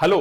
Hello,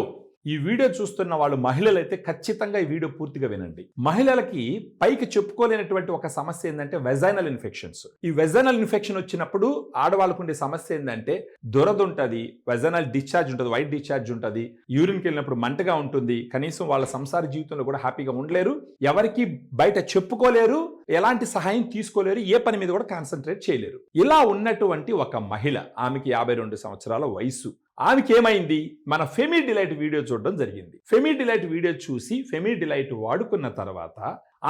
ఈ video చూస్తున్న వాళ్ళు మహిళలైతే ఖచ్చితంగా ఈ వీడియో పూర్తిగా వినండి. మహిళలకి పైకి చెప్పుకోలేనటువంటి ఒక సమస్య ఏంటంటే వెజైనల్ ఇన్ఫెక్షన్స్. ఈ వెజైనల్ ఇన్ఫెక్షన్ వచ్చినప్పుడు ఆడవాళ్ళకు ఉండే సమస్య ఏంటంటే దురద ఉంటుంది, వెజైనల్ డిశ్చార్జ్ ఉంటుంది, వైట్ డిశ్చార్జ్ ఉంటుంది, యూరిన్కి వెళ్ళినప్పుడు మంటగా ఉంటుంది, కనీసం వాళ్ళ సంసార జీవితంలో కూడా హ్యాపీగా ఉండలేరు, ఎవరికి బయట చెప్పుకోలేరు, ఎలాంటి సహాయం తీసుకోలేరు, ఏ పని మీద కూడా కాన్సన్ట్రేట్ చేయలేరు. ఇలా ఉన్నటువంటి ఒక మహిళ, ఆమెకి 52 సంవత్సరాల వయసు. ఆమెకి ఏమైంది? మన ఫెమీ డిలైట్ వీడియో చూడడం జరిగింది. ఫెమీ డిలైట్ వీడియో చూసి ఫెమీ డిలైట్ వాడుకున్న తర్వాత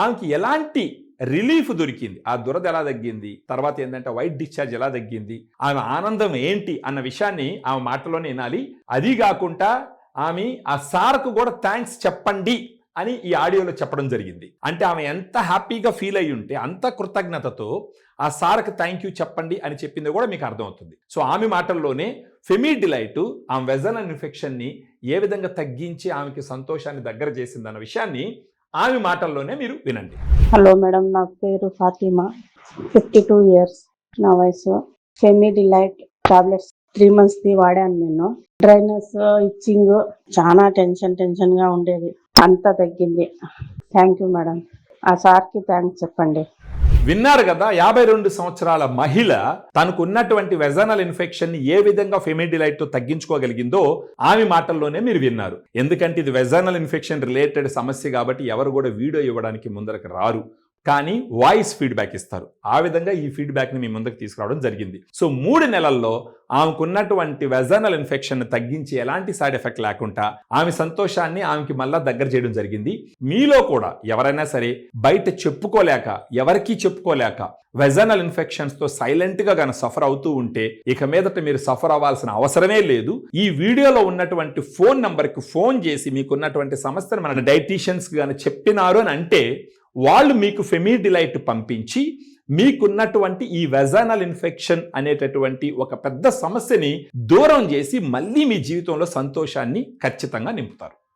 ఆమెకి ఎలాంటి రిలీఫ్ దొరికింది, ఆ దురద ఎలా తగ్గింది, తర్వాత ఏంటంటే వైట్ డిశ్చార్జ్ ఎలా తగ్గింది, ఆమె ఆనందం ఏంటి అన్న విషయాన్ని ఆమె మాటలోనే వినాలి. అది కాకుండా ఆమె ఆ సార్కు కూడా థ్యాంక్స్ చెప్పండి అని ఈ ఆడియోలో చెప్పడం జరిగింది. అంటే ఆమె ఎంత హ్యాపీగా ఫీల్ అయ్యి ఉంటే, అంత కృతజ్ఞతతో ఆ సార్కి థ్యాంక్ యూ చెప్పండి అని చెప్పింది కూడా మీకు అర్థమవుతుంది. సో ఆమె మాటల్లోనే ఫెమీ డిలైట్ ఆమె వెజైనల్ ఇన్ఫెక్షన్ని ఏ విధంగా తగ్గించి ఆమెకి సంతోషాన్ని దగ్గర చేసిందన్న విషయాన్ని ఆమె మాటల్లోనే మీరు వినండి. హలో మేడం, నా పేరు ఫాతిమా, 52 ఇయర్స్ నా వయసు. ఫెమీ డిలైట్ టాబ్లెట్స్ 3 months వాడాను నేను. డ్రైనెస్, ఇచ్చింగ్, చాలా టెన్షన్ గా ఉండేది, అంతా తగ్గింది. Thank you madam. ఆ సార్కి థ్యాంక్స్ చెప్పండి. విన్నారు కదా, 52 సంవత్సరాల మహిళ తనకు ఉన్నటువంటి వెజైనల్ ఇన్ఫెక్షన్ ని ఏ విధంగా ఫెమీ డిలైట్ తో తగ్గించుకోగలిగిందో ఆమె మాటల్లోనే మీరు విన్నారు. ఎందుకంటే ఇది వెజైనల్ ఇన్ఫెక్షన్ రిలేటెడ్ సమస్య కాబట్టి ఎవరు కూడా వీడియో ఇవ్వడానికి ముందరకు రారు, కానీ వాయిస్ ఫీడ్బ్యాక్ ఇస్తారు. ఆ విధంగా ఈ ఫీడ్బ్యాక్ ని మీ ముందుకు తీసుకురావడం జరిగింది. సో 3 నెలల్లో ఆమెకున్నటువంటి వెజైనల్ ఇన్ఫెక్షన్ తగ్గించి ఎలాంటి సైడ్ ఎఫెక్ట్ లేకుండా ఆమె సంతోషాన్ని ఆమెకి మళ్ళా దగ్గర చేయడం జరిగింది. మీలో కూడా ఎవరైనా సరే బయట చెప్పుకోలేక, ఎవరికీ చెప్పుకోలేక వెజైనల్ ఇన్ఫెక్షన్స్ తో సైలెంట్ గా గాన సఫర్ అవుతూ ఉంటే ఇక మీదట మీరు సఫర్ అవ్వాల్సిన అవసరమే లేదు. ఈ వీడియోలో ఉన్నటువంటి ఫోన్ నంబర్ కి ఫోన్ చేసి మీకున్నటువంటి సమస్యను మన డైటీషియన్స్ గాని చెప్పినారు అని అంటే వాళ్ళు మీకు ఫెమీ డిలైట్ పంపించి మీకున్నటువంటి ఈ వెజైనల్ ఇన్ఫెక్షన్ అనేటటువంటి ఒక పెద్ద సమస్యని దూరం చేసి మళ్ళీ మీ జీవితంలో సంతోషాన్ని ఖచ్చితంగా నింపుతారు.